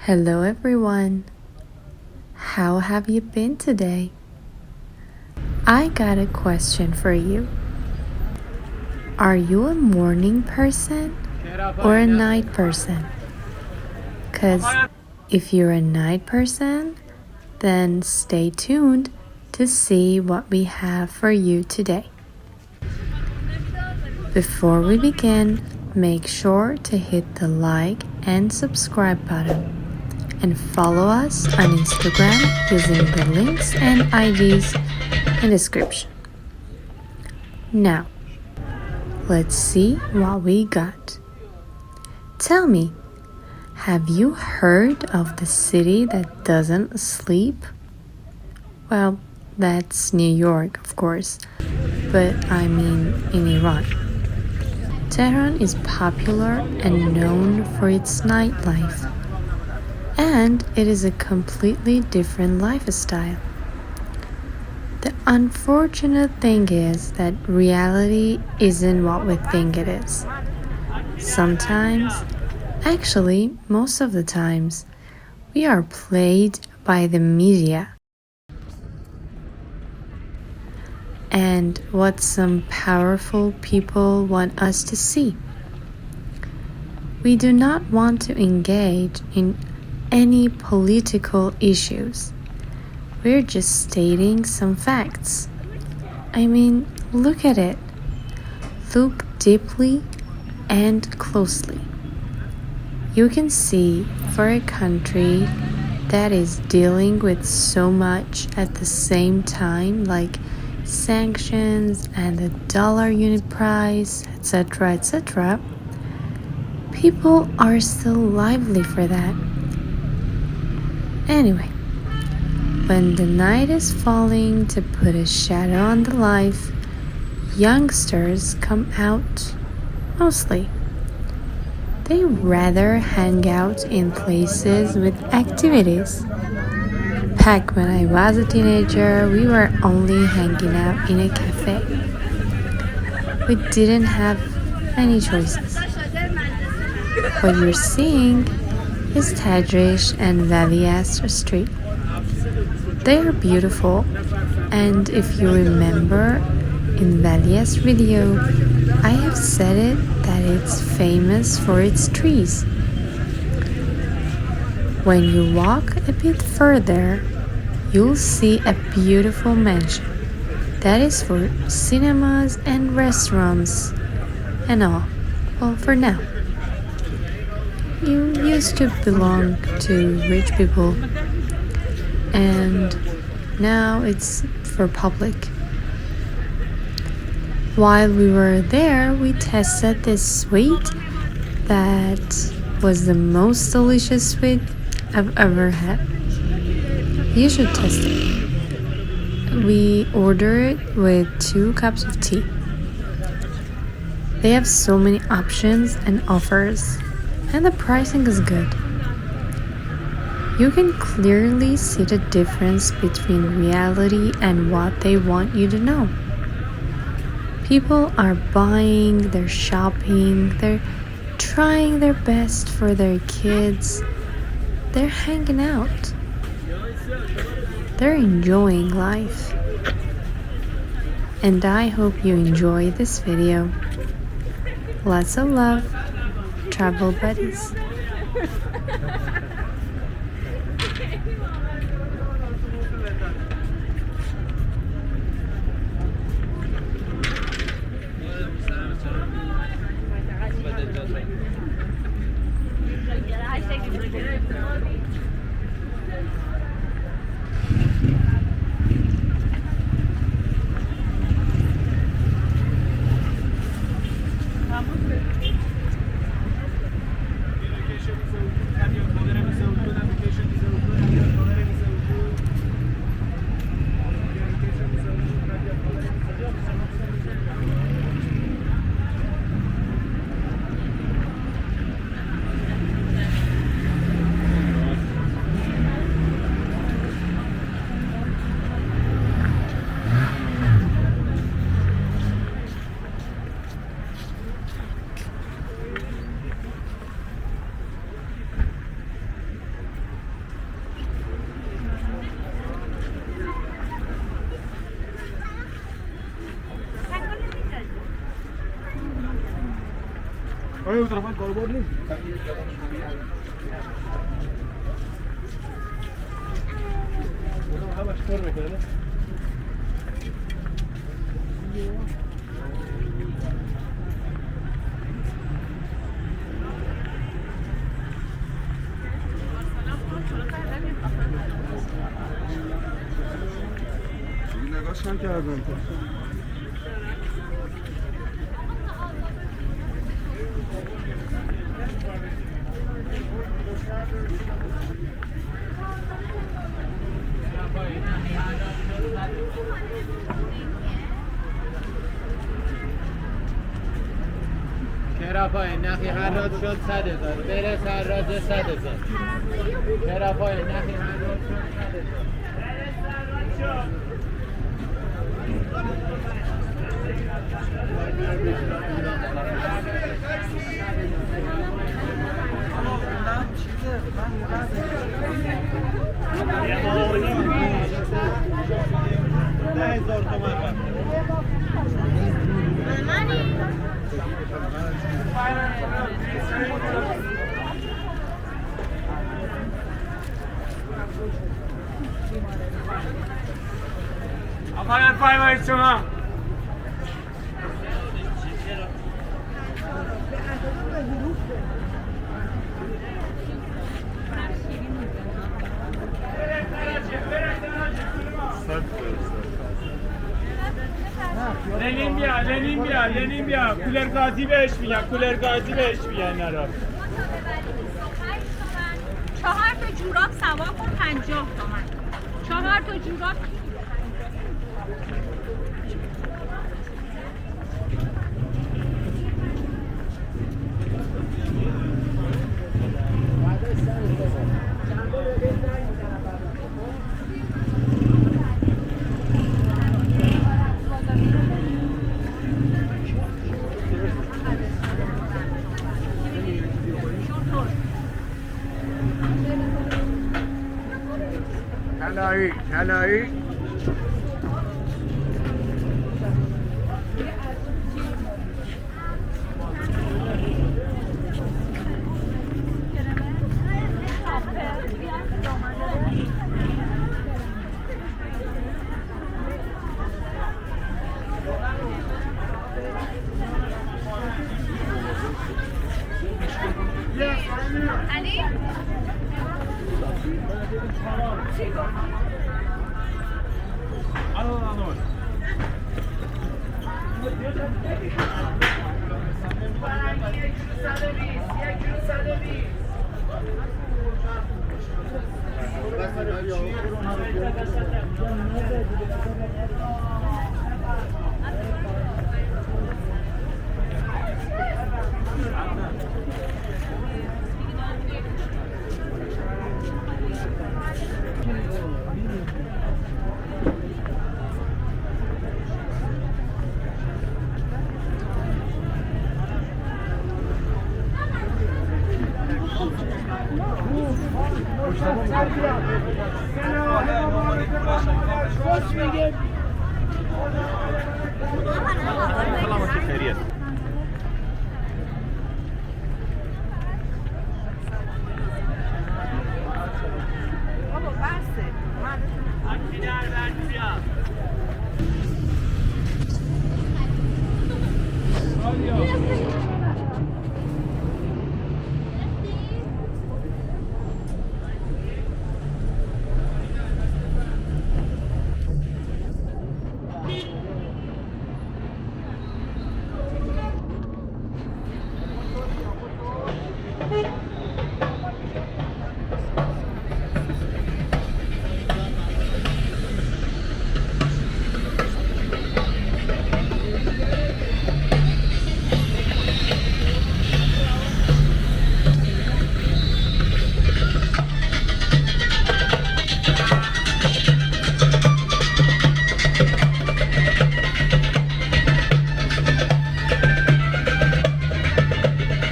Hello everyone. How have you been today? I got a question for you. Are you a morning person or a night person? 'Cause if you're a night person, then stay tuned to see what we have for you today. Before we begin, make sure to hit the like and subscribe button and follow us on Instagram using the links and IDs in the description. Now, let's see what we got. Tell me, have you heard of the city that doesn't sleep? Well, that's New York, of course, but I mean in Iran. Tehran is popular and known for its nightlife, and it is a completely different lifestyle. The unfortunate thing is that reality isn't what we think it is. Sometimes, actually most of the times, we are played by the media. And what some powerful people want us to see. We do not want to engage in any political issues. We're just stating some facts. I mean, look at it. Look deeply and closely. You can see for a country that is dealing with so much at the same time, like sanctions and the dollar unit price, etc., etc., people are still lively for that. Anyway, when the night is falling to put a shadow on the life, youngsters come out mostly. They rather hang out in places with activities. Back when I was a teenager, we were only hanging out in a cafe. We didn't have many choices. What you're seeing is Tadrish and Valiasr Street. They are beautiful, and if you remember in Valiasr video, I have said it that it's famous for its trees. When you walk a bit further, you'll see a beautiful mansion that is for cinemas and restaurants and all. Well, for now. You used to belong to rich people, and now it's for public. While we were there, we tested this sweet that was the most delicious sweet I've ever had. You should test it. We ordered it with 2 cups of tea. They have so many options and offers, and the pricing is good. You can clearly see the difference between reality and what they want you to know. People are buying, they're shopping, they're trying their best for their kids. They're hanging out. They're enjoying life. And I hope you enjoy this video. Lots of love, travel buddies. اون طرف کاربر نیست. اونم همش کار میکنه. نگاش نکردم. چرا پایین نخی هر راز شد 100,000 برس هر راز 100,000 چرا پایین نخی هر راز شد 100,000 آقایان فرمایید شما. لنین بیا کولر گازی بهش میگن اینا رو 4 تا جوراب سوار کن 50 تومن 4 تا جوراب طلایی علی